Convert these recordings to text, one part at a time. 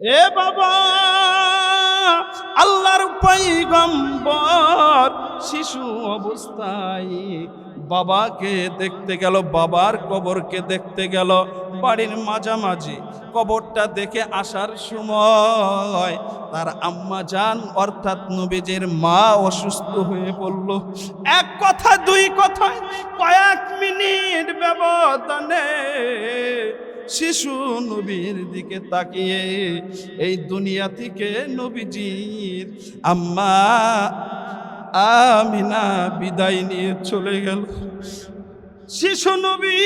এ বাবা, আল্লাহর পয়গম্বর শিশু অবস্থায় বাবাকে দেখতে গেল, বাবার কবরকে দেখতে গেল। বাড়ির মাঝামাঝি কবরটা দেখে আসার সময় তার আম্মা জান অর্থাৎ নবীজির মা অসুস্থ হয়ে পড়ল। এক কথা দুই কথায় কয়েক মিনিট ব্যবধানে শিশু নবীর দিকে তাকিয়ে এই দুনিয়া থেকে নবীজির আম্মা আমিনা বিদায় নিয়ে চলে গেল। শিশু নবী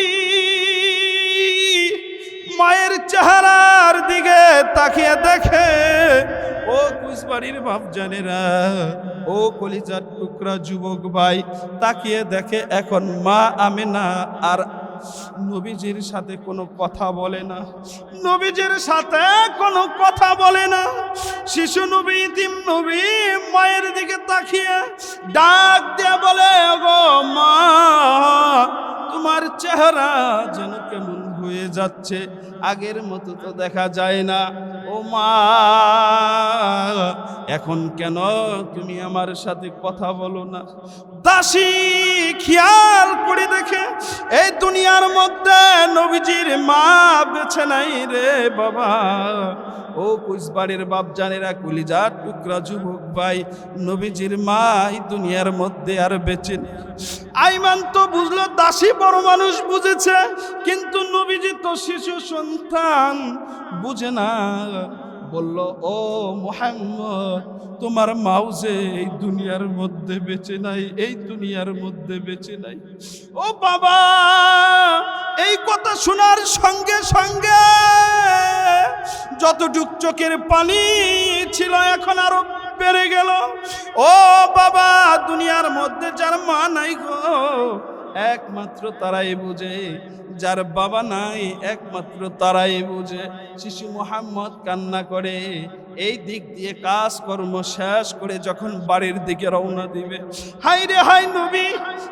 মায়ের চেহারার দিকে তাকিয়ে দেখে, ও কুচবাড়ির বাপজানেরা, ও কলিজার টুকরা যুবক ভাই, তাকিয়ে দেখে এখন মা আমিনা আর নবীজির সাথে কোনো কথা বলে না, নবীজির সাথে কোনো কথা বলে না। শিশু নবী ইতিম নবী মায়ের দিকে তাকিয়ে ডাক দিয়ে বলে, ওগো মা, তোমার চেহারা যেন কেমন হয়ে যাচ্ছে, আগের মতো তো দেখা যায় না। ও মা, এখন কেন তুমি আমার সাথে কথা বলো না? দাসী খেয়াল করে দেখে এই দুনিয়ার মধ্যে নবীজির মা বেছে নাই রে বাবা। ও কুচবাড়ির বাপজানেরা, কলিজার টুকরা যুবক ভাই, নবীজির মা এই দুনিয়ার মধ্যে আর বেঁচে নেই। আইমান তো বুঝলো, দাসী বড় মানুষ বুঝেছে, কিন্তু নবীজি তো শিশু সন্তান, বুঝে না। বলল, ও মুহাম্মদ, তোমার মাও যে এই দুনিয়ার মধ্যে বেঁচে নাই, এই দুনিয়ার মধ্যে বেঁচে নাই। ও বাবা, এই কথা শোনার সঙ্গে সঙ্গে যতটুক চোখের পানি ছিল এখন আরো বেড়ে গেল। ও বাবা, দুনিয়ার মধ্যে যার মা নাই গো, একমাত্র তারাই বুঝে, যার বাবা নাই একমাত্র তারাই বুঝে। শিশু মুহাম্মদ কান্না করে এই দিক দিয়ে কাজকর্ম শেষ করে যখন বাড়ির দিকে রওনা দিবে, হাই রে হাই নবী,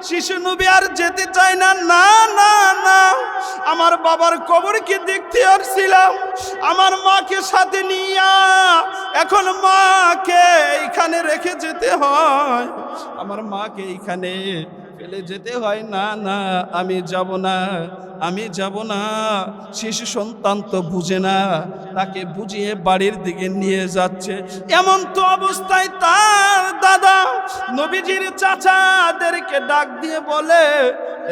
শিশু নবী আর যেতে চায় না। না না না, আমার বাবার কবরকে দেখতে আসছিলাম, আমার মাকে সাথে নিয়া এখন মাকে এইখানে রেখে যেতে হয়, আমার মাকে এইখানে ফেলে যেতে হয়। না না, আমি যাব না, আমি যাব না। শিশু সন্তান তো বুঝে না, তাকে বুঝিয়ে বাড়ির দিকে নিয়ে যাচ্ছে। এমন তো অবস্থায় তার দাদা নবীজির চাচাদেরকে ডাক দিয়ে বলে,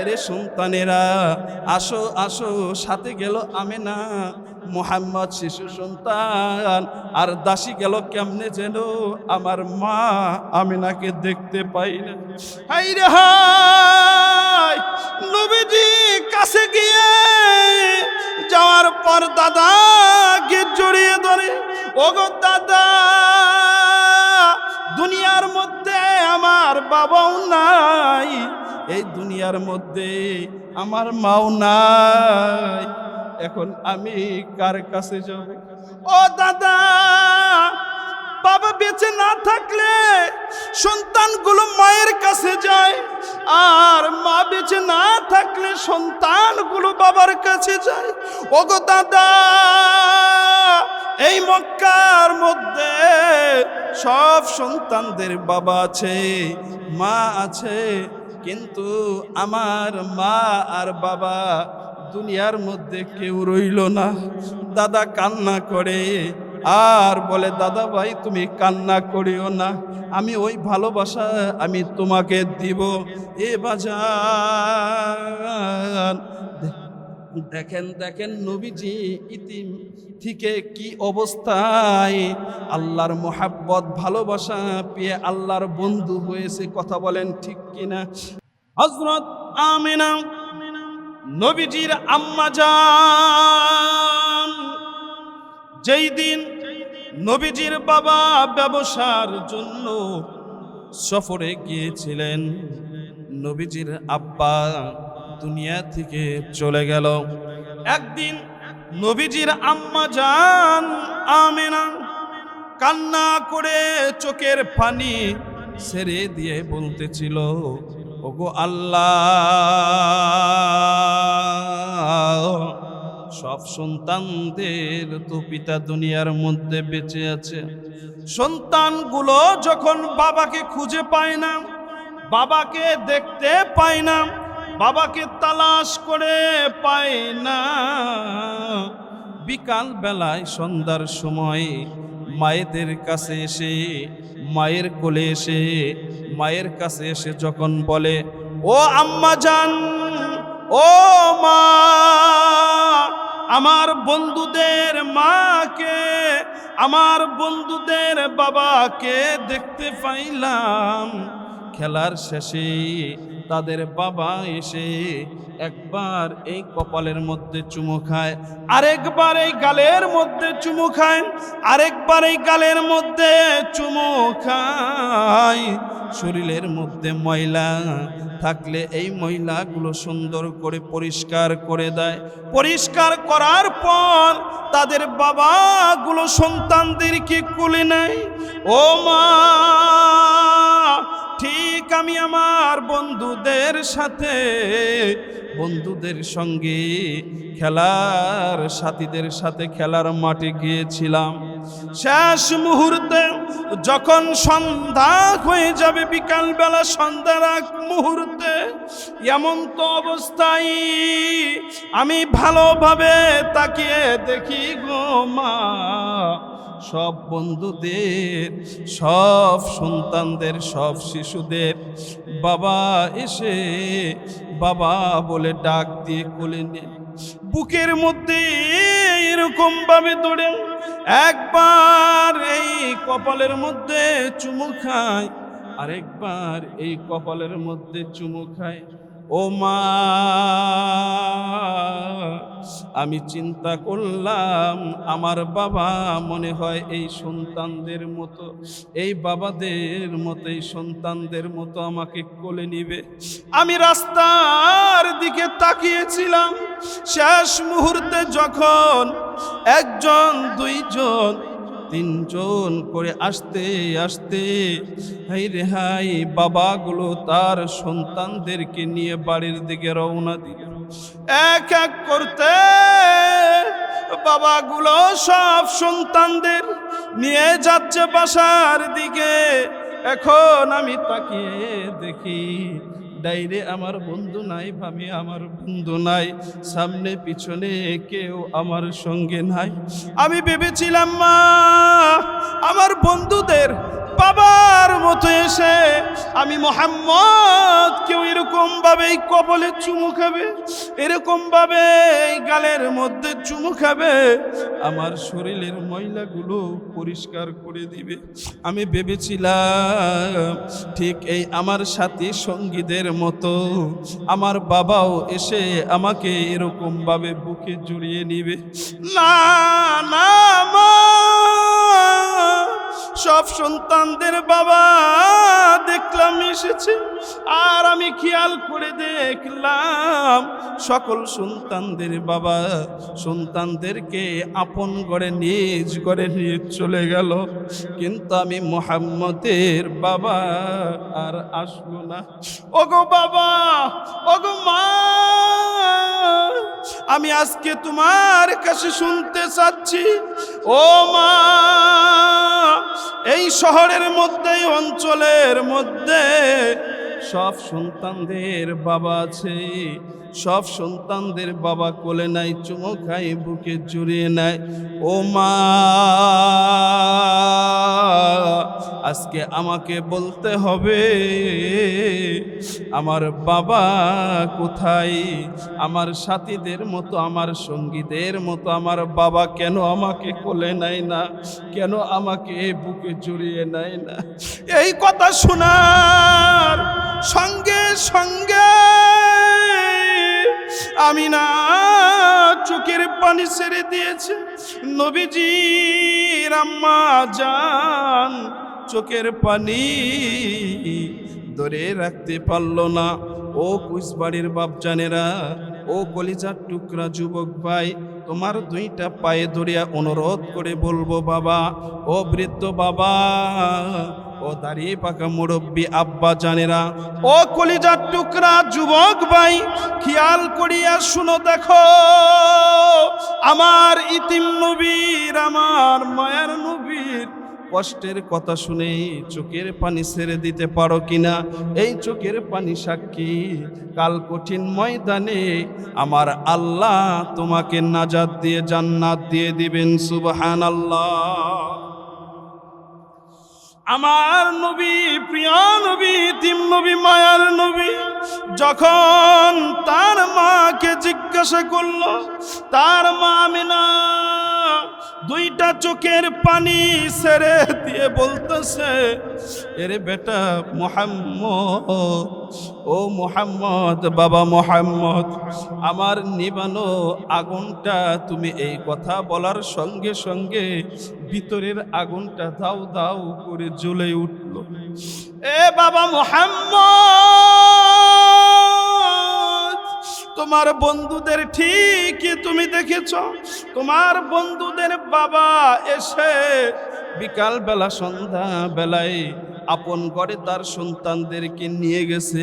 এরে সন্তানেরা, আসো আসো। সাথে গেল আমিনা, মুহাম্মদ শিশু সন্তান আর দাসী গেল কেমনে যেন আমার মা আমিনাকে দেখতে পাই না। হাই রে হাই, নবীজি কাছে গিয়ে যাওয়ার পর দাদাকে জড়িয়ে ধরে, ওগো দাদা, দুনিয়ার মধ্যে আমার বাবাও নাই, এই দুনিয়ার মধ্যে আমার মাও নাই, এখন আমি কার কাছে যাব? ও দাদা, বাবা বেঁচে না থাকলে সন্তানগুলো মায়ের কাছে যায়, আর মা বেঁচে না থাকলে সন্তানগুলো বাবার কাছে যায়। ওগো দাদা, এই মক্কার মধ্যে সব সন্তানদের বাবা আছে, মা আছে, কিন্তু আমার মা আর বাবা দুনিয়ার মধ্যে কেউ রইল না। দাদা কান্না করে আর বলে, দাদা ভাই তুমি কান্না করিও না, আমি ওই ভালোবাসা আমি তোমাকে দিব। এ বাজান, দেখেন দেখেন নবীজি ইতিম থেকে কি অবস্থায় আল্লাহর মোহাব্বত ভালোবাসা পেয়ে আল্লাহর বন্ধু হয়েছে। কথা বলেন ঠিক কিনা? হযরত আমিনা নবীজির আম্মা জান, যেই দিন নবীজির বাবা ব্যবসার জন্য সফরে গিয়েছিলেন, নবীজির আব্বা দুনিয়া থেকে চলে গেল। একদিন নবীজির আম্মা জান আমিনা কান্না করে চোখের পানি ছেড়ে দিয়ে বলতেছিল, ওগো আল্লাহ, সব সন্তানদের তো পিতা দুনিয়ার মধ্যে বেঁচে আছে। সন্তানগুলো যখন বাবাকে খুঁজে পায় না, বাবাকে দেখতে পায় না, বাবাকে তালাশ করে পায় না, বিকাল বেলায় সন্ধ্যার সময় মায়েদের কাছে এসে, মায়ের কোলে এসে, মায়ের কাছে এসে যখন বলে, ও আম্মা জান, ও মা, আমার বন্ধুদের মাকে, আমার বন্ধুদের বাবাকে দেখতে পাইলাম। খেলার শেষে তাদের বাবা এসে একবার এই কপালের মধ্যে চুমু খায়, আরেকবার এই গালের মধ্যে চুমু খায়, আরেকবার এই গালের মধ্যে চুমু খায়। শরীরের মধ্যে ময়লা থাকলে এই ময়লাগুলো সুন্দর করে পরিষ্কার করে দেয়। পরিষ্কার করার পর তাদের বাবাগুলো সন্তানদেরকে কোলে নেয়। ও মা, ঠিক আমি আমার বন্ধুদের সাথে, বন্ধুদের সঙ্গে খেলার সাথীদের সাথে খেলার মাঠে গিয়েছিলাম। শেষ মুহূর্তে যখন সন্ধ্যা হয়ে যাবে, বিকালবেলা সন্ধ্যার আগ মুহূর্তে, এমন তো অবস্থায় আমি ভালোভাবে তাকিয়ে দেখি গো মা, সব বন্ধুদের, সব সন্তানদের, সব শিশুদের বাবা এসে বাবা বলে ডাক দিয়ে কোলে নিয়ে বুকের মধ্যে এরকম ভাবে দৌড়ে একবার এই কপালের মধ্যে চুমু খায়, আরেকবার এই কপালের মধ্যে চুমু খায়। ও মা, আমি চিন্তা করলাম আমার বাবা মনে হয় এই সন্তানদের মতো, এই বাবাদের মতো, এই সন্তানদের মতো আমাকে কোলে নিবে। আমি রাস্তার দিকে তাকিয়েছিলাম। শেষ মুহূর্তে যখন একজন, দুইজন, তিনজন করে আসতে আসতে হাই রে হাই, বাবাগুলো তার সন্তানদেরকে নিয়ে বাড়ির দিকে রওনা দিল। এক এক করতে বাবাগুলো সব সন্তানদের নিয়ে যাচ্ছে বাসার দিকে। এখন আমি তাকিয়ে দেখি ডাইরে আমার বন্ধু নাই, ভাবি আমার বন্ধু নাই, সামনে পিছনে কেউ আমার সঙ্গে নাই। আমি ভেবেছিলাম মা আমার বন্ধুদের বাবার মতো এসে আমি মোহাম্মদ কেউ এরকম ভাবে কপালে চুমু খাবে, এরকম ভাবে গালের মধ্যে চুমু খাবে, আমার শরীরের ময়লাগুলো পরিষ্কার করে দিবে। আমি ভেবেছিলাম ঠিক এই আমার সাথী সঙ্গীদের মতো আমার বাবাও এসে আমাকে এরকম ভাবে বুকে জড়িয়ে নিবে। না না মা, সব সন্তানদের বাবা দেখলাম এসেছে, আর আমি খেয়াল করে দেখলাম সকল সন্তানদের বাবা সন্তানদেরকে আপন করে নিজ করে নিয়ে চলে গেল, কিন্তু আমি মুহাম্মদের বাবা আর আসবো না। ওগো বাবা, ওগো মা, আমি আজকে তোমার কাছে শুনতে চাচ্ছি, ও মা, এই শহরের মধ্যে, অঞ্চলের মধ্যে সব সন্তানদের বাবা আছে, সব সন্তানদের বাবা কোলে নাই, চুমু খাই, বুকে জড়িয়ে নেয়। ও মা, আজকে আমাকে বলতে হবে আমার বাবা কোথায়? আমার সাথীদের মতো, আমার সঙ্গীদের মতো আমার বাবা কেন আমাকে কোলে নেয় না, কেন আমাকে বুকে জড়িয়ে নেয় না? এই কথা শোনার সঙ্গে সঙ্গে আমিনা চোখের পানি ছেড়ে দিয়েছে। নবীজির আম্মা জান চোখের পানি ধরে রাখতে পারল না। ও কুচবাড়ির বাপজানেরা, ও কলিজার টুকরা যুবক ভাই, তোমার দুইটা পায়ে ধরিয়া অনুরোধ করে বলবো, বাবা, ও বৃদ্ধ বাবা, ও দাঁড়িয়ে পাকা মুরব্বী আব্বা জানেরা, ও কলিজার টুকরা যুবক ভাই, খেয়াল করিয়া শুনো, দেখো আমার ইতিম নবীর, আমার মায়ার নবীর কষ্টের কথা শুনে চোখের পানি ছেড়ে দিতে পারো কিনা? এই চোখের পানি সাক্ষী, কাল কঠিন ময়দানে আমার আল্লাহ তোমাকে নাজাত দিয়ে জান্নাত দিয়ে দিবেন। সুবহানাল্লাহ। আমার নবী, প্রিয় নবী, ইতিম নবী, মায়ার নবী যখন তার মাকে জিজ্ঞাসা করলো, তার মা আমিনা দুইটা চোখের পানি ছেড়ে দিয়ে বলতেছে, এরে বেটা মুহাম্মদ, ও মুহাম্মদ, বাবা মুহাম্মদ, আমার নিবানো আগুনটা, তুমি এই কথা বলার সঙ্গে সঙ্গে ভিতরের আগুনটা দাউ দাউ করে জ্বলে উঠল। এ বাবা মুহাম্মদ, তোমার বন্ধুদের ঠিকই তুমি দেখেছ, তোমার বন্ধুদের বাবা এসে বিকাল বেলা, সন্ধ্যা বেলায় আপন ঘরে তার সন্তানদেরকে নিয়ে গেছে।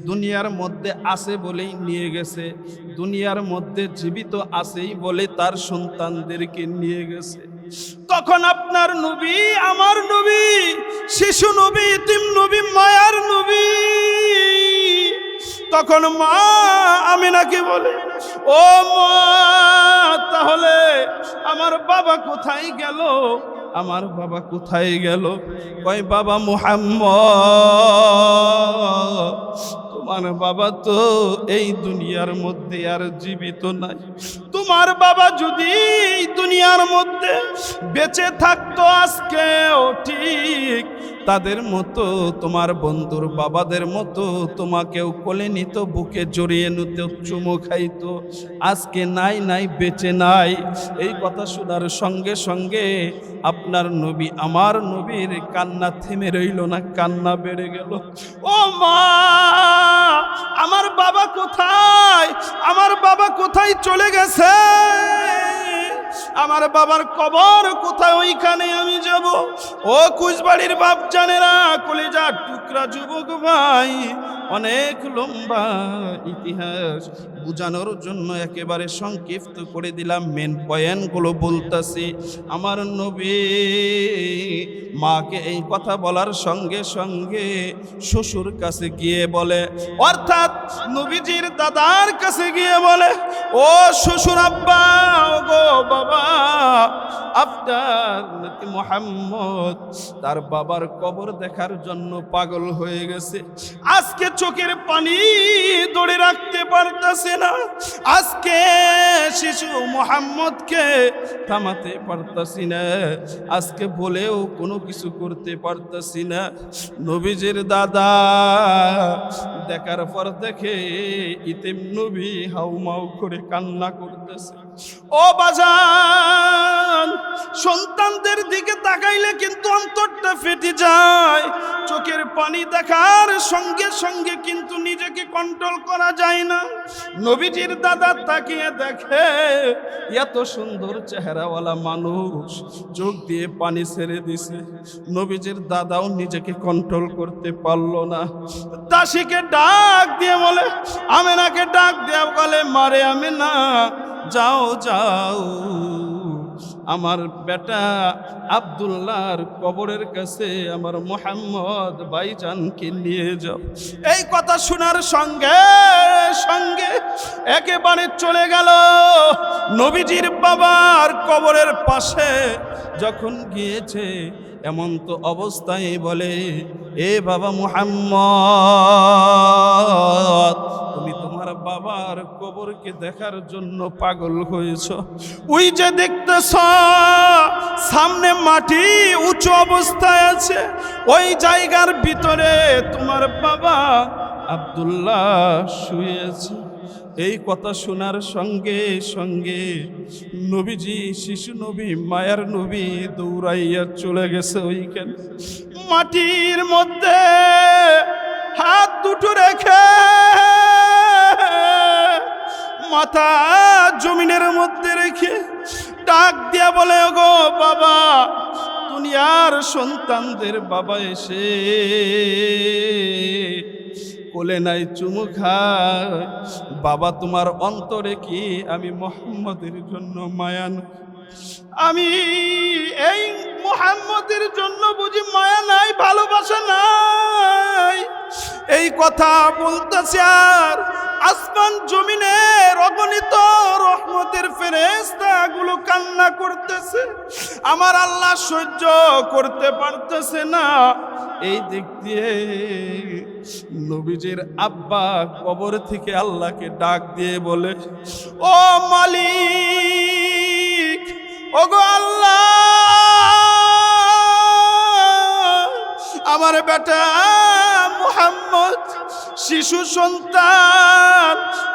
দুনিয়ার মধ্যে আছে বলেই নিয়ে গেছে, দুনিয়ার মধ্যে জীবিত আছেই বলে তার সন্তানদেরকে নিয়ে গেছে। তখন আপনার নবী, আমার নবী, শিশু নবী, ইতিম নবী, মায়ার নবী, তখন মা আমিনাকে বলে, ও মা, তাহলে আমার বাবা কোথায় গেল? আমার বাবা কোথায় গেল? কয়, বাবা মুহাম্মদ, তোমার বাবা তো এই দুনিয়ার মধ্যে আর জীবিত নাই। তোমার বাবা যদি এই দুনিয়ার মধ্যে বেঁচে থাকতো, আজকেও ঠিক তাদের মতো, তোমার বন্ধুর বাবাদের মতো তোমাকেও কোলে নিত, বুকে জড়িয়ে নিত, চুমু খাইতো। আজকে নাই, নাই, বেঁচে নাই। এই কথা শোনার সঙ্গে সঙ্গে আপনার নবী, আমার নবীর কান্না থেমে রইল না, কান্না বেড়ে গেল। ও মা, আমার বাবা কোথায়? আমার বাবা কোথায় চলে গেছে? আমার বাবার কবর কোথায়? ওইখানে আমি যাব। ও কুচবাড়ির বাপ জানেরা, কলিজার টুকরা যুবক ভাই, অনেক লম্বা ইতিহাস বুঝানোর জন্য একেবারে সংক্ষিপ্ত করে দিলাম, মেন পয়েন্টগুলো বলতেছি। আমার নবী মাকে এই কথা বলার সঙ্গে সঙ্গে শ্বশুর কাছে গিয়ে বলে, অর্থাৎ নবীজির দাদার কাছে গিয়ে বলে, ও শ্বশুর আব্বা, ও গো বাবা, আপনার নাতি মুহাম্মদ তার বাবার কবর দেখার জন্য পাগল হয়ে গেছে। আজকে চোখের পানি ধরে রাখতে পারতেছে না, আজকে শিশু মুহাম্মদকে থামাতে পারতাছি না, আজকে বলেও কোনো কিছু করতে পারতাছি না। নবীজির দাদা দেখার পর দেখে ইতিম নবী হাউমাউ করে কান্না করতেছে। ও বাজান, সন্তানদের দিকে তাকাইলে কিন্তু অন্তরটা ফেটে যায়, চোখের পানি দেখার সঙ্গে সঙ্গে কিন্তু নিজেকে কন্ট্রোল করা যায় না। নবীজির দাদা তাকিয়ে দেখে এত সুন্দর চেহারাওয়ালা মানুষ, চোখ দিয়ে পানি ছেড়ে দিছে। নবীজির দাদাও নিজেকে কন্ট্রোল করতে পারলো না, দাসীকে ডাক দিয়ে বলে, আমেনাকে ডাক দিয়ে বলে, মারে আমেনা, যাও যাও, আমার বেটা আব্দুল্লাহর কবরের কাছে আমার মুহাম্মদ ভাইজানকে নিয়ে যাও। এই কথা শোনার সঙ্গে সঙ্গে একেবারে চলে গেল নবীজির বাবার কবরের পাশে। যখন গিয়েছে এমন তো অবস্থায় বলে, এ বাবা মুহাম্মদ, তুমি তোমার বাবার কবরকে দেখার জন্য পাগল হয়েছ। ওই যে দেখতেছ সামনে মাটি উঁচু অবস্থায় আছে, ওই জায়গার ভিতরে তোমার বাবা আব্দুল্লাহ শুয়েছে। এই কথা শোনার সঙ্গে সঙ্গে নবীজি, শিশু নবী, মায়ার নবী দৌড়াইয়া চলে গেছে ওইখানে। মাটির মধ্যে হাত দুটো রেখে মাথা জমিনের মধ্যে রেখে ডাক দিয়া বলে, ওগো বাবা, দুনিয়ার সন্তানদের বাবা এসে কোলে নাই চুমু খায়, বাবা তোমার অন্তরে কি আমি মুহাম্মদের জন্য মায়া না? আমি এই মুহাম্মদের জন্য বুঝি মায়া নাই, ভালোবাসা নাই? এই কথা বলতেছে আর আসমান জমিনের অগণিত রহমতের ফেরেশতাগুলো কান্না করতেছে। আমার আল্লাহ সহ্য করতে পারতেছে না। এই দিক দিয়ে নবীজির আব্বা কবর থেকে আল্লাহকে ডাক দিয়ে বলে, ও মালিক, ওগো আল্লাহ, আমার বেটা মুহাম্মদ শিশু সন্তান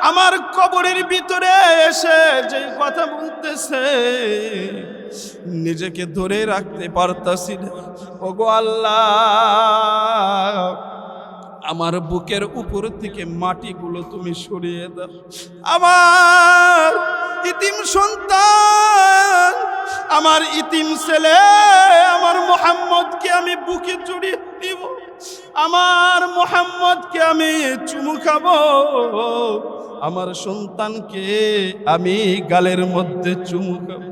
আমার কবরের ভিতরে এসে যে কথা বলতেছে, নিজেকে ধরে রাখতে পারতাছি না। ওগো আল্লাহ, আমার বুকের উপর থেকে মাটিগুলো তুমি সরিয়ে দাও। আমার ইতিম সন্তান, আমার ইতিম ছেলে, আমার মুহাম্মদকে আমি বুকে জড়িয়ে নিব, আমার মুহাম্মদকে আমি চুমু খাবো, আমার সন্তানকে আমি গালের মধ্যে চুমু খাবো।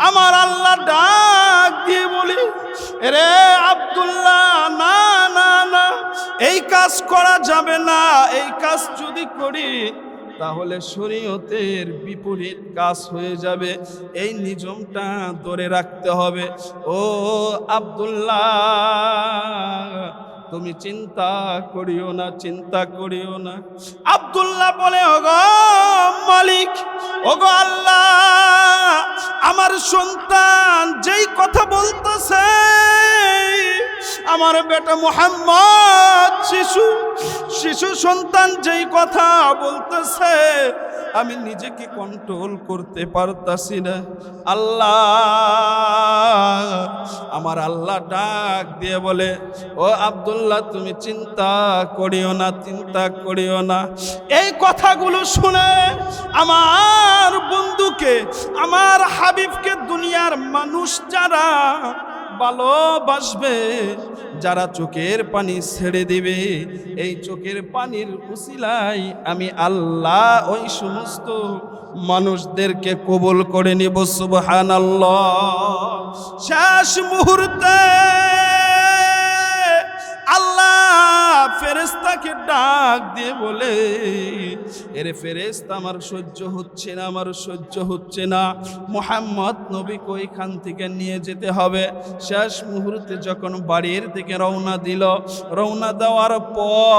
আমার আল্লাহ ডাক দিয়ে বলি, রে আব্দুল্লাহ, না না না, এই কাজ করা যাবে না। এই কাজ যদি করি তাহলে শরীয়তের বিপরীত কাজ হয়ে যাবে। এই নিয়মটা ধরে রাখতে হবে। ও আব্দুল্লাহ, তুমি চিন্তা করিও না, চিন্তা করিও না। আব্দুল্লাহ বলে, ওগো মালিক, ওগো আল্লাহ, আমার সন্তান যেই কথা বলতেছে, আমার বেটা মুহাম্মদ শিশু সন্তান যেই কথা বলতেছে, আমি নিজেকে কন্ট্রোল করতে পারতাছি না। আল্লাহ, আমার আল্লাহ ডাক দিয়ে বলে, ও আব্দুল্লাহ, তুমি চিন্তা করিও না, চিন্তা করিও না। এই কথাগুলো শুনে আমার বন্ধুকে, আমার হাবিবকে দুনিয়ার মানুষ যারা ভালোবাসবে, যারা চোখের পানি ছেড়ে দিবে, এই চোখের পানির উসিলায় আমি আল্লাহ ওই সমস্ত মানুষদেরকে কবুল করে নিব। সুবহানাল্লাহ। শেষ মুহূর্তে আল্লাহ ফেরেশতাকে ডাক দিয়ে বলে, এরে ফেরেশতা, আমার সহ্য হচ্ছে না, আমার সহ্য হচ্ছে না, মুহাম্মদ নবীকে ওইখান থেকে নিয়ে যেতে হবে। শেষ মুহূর্তে যখন বাড়ির দিকে রওনা দিল, রওনা দেওয়ার পর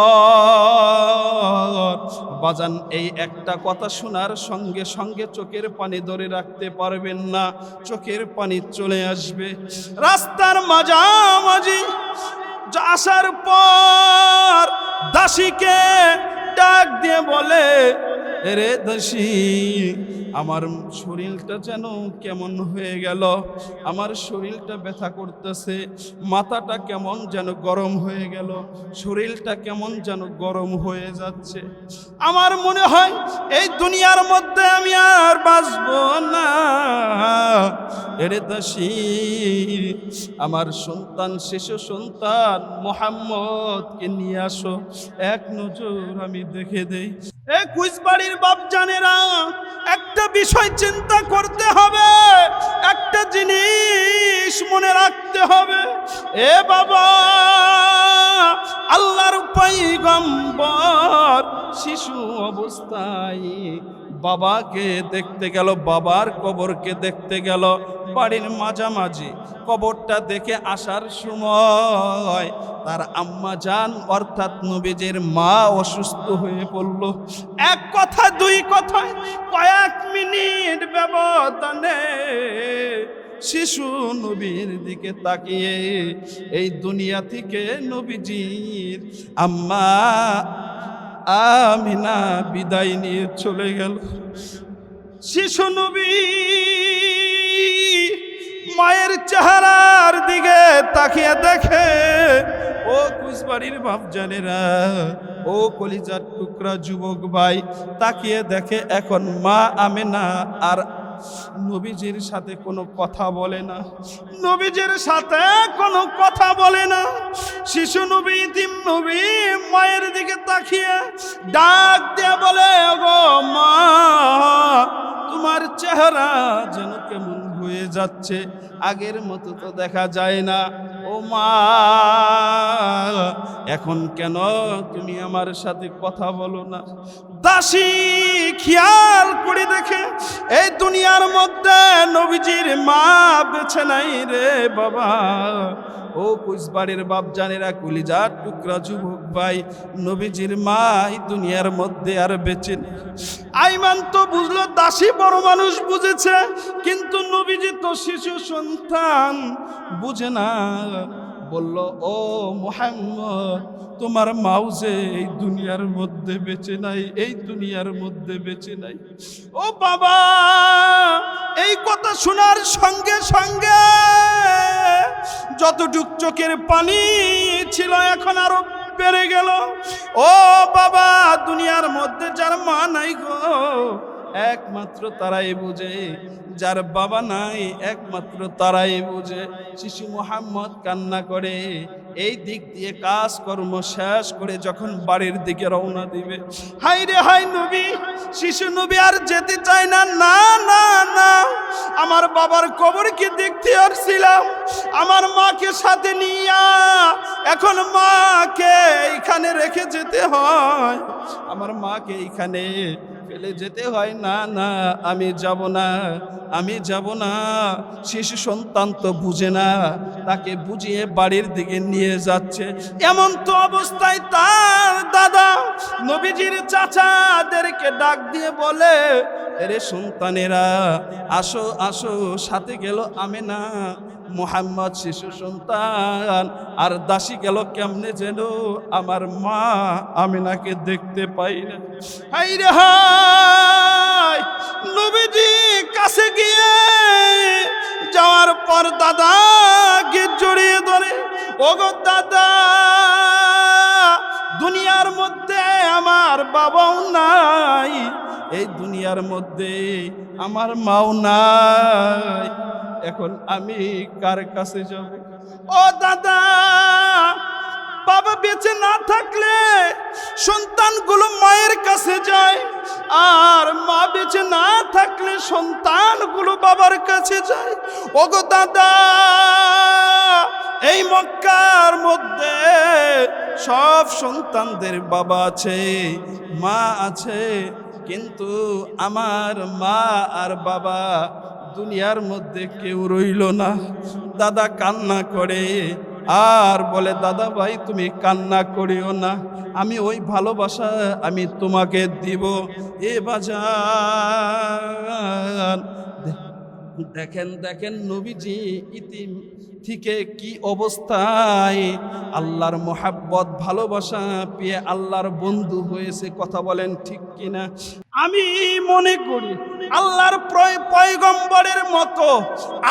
বাজান এই একটা কথা শোনার সঙ্গে সঙ্গে চোখের পানি ধরে রাখতে পারবেন না, চোখের পানি চলে আসবে। রাস্তার মাঝামাঝি আসার পর দাসীকে ডাক দিয়ে বলে, রে দাসী, আমার শরীরটা যেন কেমন হয়ে গেল, আমার শরীরটা ব্যথা করতেছে, মাথাটা কেমন যেন গরম হয়ে গেল, শরীরটা কেমন যেন গরম হয়ে যাচ্ছে, আমার মনে হয় এই দুনিয়ার মধ্যে আমি আর বাঁচব না। এরে দাসী, আমার সন্তান, শিশু সন্তান মুহাম্মদকে নিয়ে আসো, এক নজর আমি দেখে দেই। এ কুইজবাড়ির বাপ জানেরা, একটা বিষয় চিন্তা করতে হবে, একটা জিনিস মনে রাখতে হবে। এ বাবা, আল্লাহর পয়গম্বর শিশু অবস্থায় বাবাকে দেখতে গেল, বাবার কবরকে দেখতে গেল। বাড়ির মাঝামাঝি কবরটা দেখে আসার সময় তার আম্মা জান অর্থাৎ নবীজির মা অসুস্থ হয়ে পড়ল। এক কথা দুই কথায় কয়েক মিনিট ব্যবধানে শিশু নবীর দিকে তাকিয়ে এই দুনিয়া থেকে নবীজির আম্মা আমিনা বিদায় নিয়ে চলে গেল। শিশু নবী মায়ের চেহারার দিকে তাকিয়ে দেখে, ও ও কুচবাড়ির বাপজানেরা, ও কলিজার টুকরা যুবক ভাই, তাকিয়ে দেখে এখন মা আমেনা আর নবীজির সাথে কোনো কথা বলে না, নবীজির সাথে কোনো কথা বলে না। শিশু নবী ইতিম নবী মায়ের দিকে তাকিয়ে ডাক দিয়ে বলে, ওগো মা, তোমার চেহারা যেন কেমন হয়ে যাচ্ছে, আগের মতো তো দেখা যায় না। ও মা, এখন কেন তুমি আমার সাথে কথা বলো না? দাসী খেয়াল করে দেখে এই দুনিয়ার মধ্যে নবীজির মা বেছে নাই রে বাবা। ও কুচবাড়ির বাপজানেরা, কলিজার টুকরা যুবক ভাই, নবীজির মা এই দুনিয়ার মধ্যে আর বেঁচে নেই। আইমান তো বুঝলো, দাসী বড় মানুষ বুঝেছে, কিন্তু নবীজি তো শিশু সন্তান, বুঝে না। বলল, ও মুহাম্মদ, তোমার মাও যে এই দুনিয়ার মধ্যে বেঁচে নাই, এই দুনিয়ার মধ্যে বেঁচে নাই। ও বাবা, এই কথা শোনার সঙ্গে সঙ্গে যতটুক চোখের পানি ছিল এখন আরো বেড়ে গেল। ও বাবা, দুনিয়ার মধ্যে যার মা নাই গো, একমাত্র তারাই বুঝে, যার বাবা নাই একমাত্র তারাই বুঝে। শিশু মুহাম্মদ কান্না করে এই দিক দিয়ে কাজকর্ম শেষ করে যখন বাড়ির দিকে রওনা দিবে, হাই রে হাই, নবী শিশু নবী আর যেতে চায় না। না না না, আমার বাবার কবরকে দেখতে আসছিলাম, আমার মাকে সাথে নিয়া এখন মাকে এইখানে রেখে যেতে হয়, আমার মাকে এইখানে ফেলে যেতে হয়। না না, আমি যাব না, আমি যাব না। শিশু সন্তান তো বুঝে না, তাকে বুঝিয়ে বাড়ির দিকে নিয়ে যাচ্ছে। এমন তো অবস্থায় তার দাদা নবীজির চাচাদেরকে ডাক দিয়ে বলে, এরে সন্তানেরা, আসো আসো। সাথে গেল আমেনা, মুহাম্মদ শিশু সন্তান, আর দাসী গেল কেমনে যেন আমার মা আমেনাকে দেখতে পাই না। হাই রে হাই, নবীজি কাছে গিয়ে যাওয়ার পর দাদাকে জড়িয়ে ধরে, ওগো দাদা, দুনিয়ার মধ্যে আমার বাবাও নাই, এই দুনিয়ার মধ্যে আমার মাও নাই, এখন আমি কার কাছে যাব? ও দাদা, বাবা বেঁচে না থাকলে সন্তানগুলো মায়ের কাছে যায়, আর মা বেঁচে না থাকলে সন্তানগুলো বাবার কাছে যায়। ওগো দাদা, এই মক্কার মধ্যে সব সন্তানদের বাবা আছে, মা আছে, কিন্তু আমার মা আর বাবা দুনিয়ার মধ্যে কেউ রইল না। দাদা কান্না করে আর বলে, দাদা ভাই তুমি কান্না করিও না, আমি ওই ভালোবাসা আমি তোমাকে দিব। এ বাজান, দেখেন দেখেন নবীজি ইতিম থেকে কি অবস্থায় আল্লাহর মোহাব্বত ভালোবাসা পেয়ে আল্লাহর বন্ধু হয়েছে। কথা বলেন ঠিক কিনা? আমি মনে করি আল্লাহর পয়গম্বরের মতো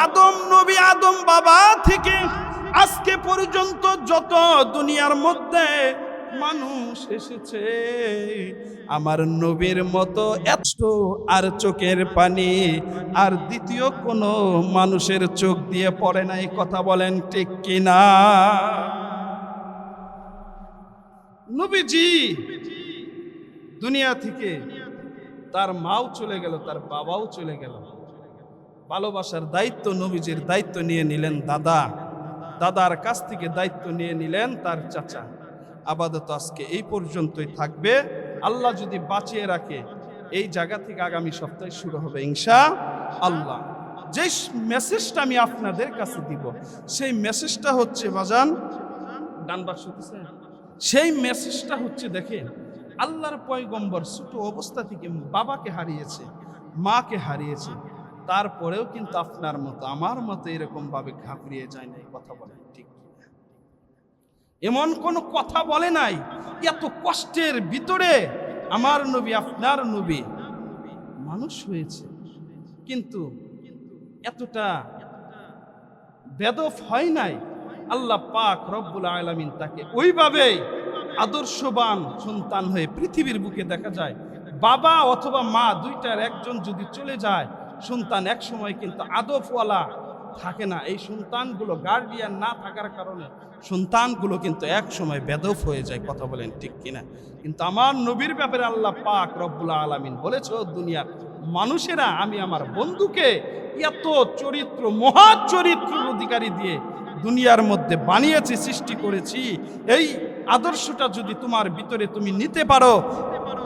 আদম নবী, আদম বাবা থেকে আজকে পর্যন্ত যত দুনিয়ার মধ্যে মানুষ এসেছে, আমার নবীর মতো এত আর চোখের পানি আর দ্বিতীয় কোনো মানুষের চোখ দিয়ে পড়ে নাই। কথা বলেন ঠিক কিনা? নবীজি দুনিয়া থেকে তার মাও চলে গেল, তার বাবাও চলে গেল, ভালোবাসার দায়িত্ব নবীজির দায়িত্ব নিয়ে নিলেন দাদা, দাদার কাছ থেকে দায়িত্ব নিয়ে নিলেন তার চাচা। আপাতত আজকে এই পর্যন্তই থাকবে, আল্লাহ যদি বাঁচিয়ে রাখে এই জায়গা থেকে আগামী সপ্তাহে শুরু হবে ইনশাআল্লাহ। যে মেসেজটা আমি আপনাদের কাছে দিব সেই মেসেজটা হচ্ছে, বাজান ডান বাক্স, সেই মেসেজটা হচ্ছে, দেখেন আল্লাহর পয়গম্বর ছোট অবস্থা থেকে বাবাকে হারিয়েছে, মাকে হারিয়েছে, তারপরেও কিন্তু আপনার মতো আমার মতো এরকম ভাবে ঘাবড়িয়ে যায় না। কথা বলেন ঠিক? এমন কোন কথা বলে নাই। এত কষ্টের ভিতরে আমার নবী, আপনার নবী মানুষ হয়েছে, কিন্তু এতটা বেদফ হয় নাই। আল্লাহ পাক রব্বুল আলামিন তাকে ওইভাবেই আদর্শবান সন্তান হয়ে পৃথিবীর বুকে দেখা যায়। বাবা অথবা মা দুইটার একজন যদি চলে যায়, সন্তান এক সময় কিন্তু আদবওয়ালা থাকে না। এই সন্তানগুলো গার্ডিয়ান না থাকার কারণে সন্তানগুলো কিন্তু এক সময় বেদফ হয়ে যায়। কথা বলেন ঠিক কিনা? কিন্তু আমার নবীর ব্যাপারে আল্লাহ পাক রব্বুল আলামিন বলেছে, দুনিয়ার মানুষেরা আমি আমার বন্ধুকে এত চরিত্র, মহা চরিত্রের অধিকারী দিয়ে দুনিয়ার মধ্যে বানিয়েছি, সৃষ্টি করেছি। এই আদর্শটা যদি তোমার ভিতরে তুমি নিতে পারো,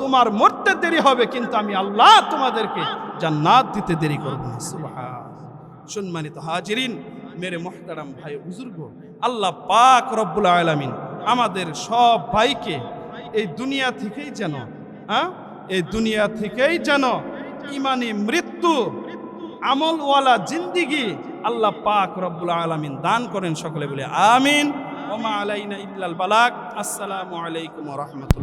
তোমার মরতে দেরি হবে, কিন্তু আমি আল্লাহ তোমাদেরকে জান্নাত দিতে দেরি করব না। সুবহান। সম্মানিত হাজিরিন, মেরে মুহতারাম ভাই বুজুর্গ, আল্লাহ পাক রব্বুল আলামিন আমাদের সব ভাইকে এই দুনিয়া থেকেই যেন এই দুনিয়া থেকেই যেন ইমানি মৃত্যু, আমলওয়ালা জিন্দিগি আল্লাহ পাক রব্বুল আলামিন দান করেন। সকলে বলে আমিন। ওয়া মা আলাইনা ইল্লাল বালাগ। আসসালামু আলাইকুম ওয়া রাহমাতুল্লাহ।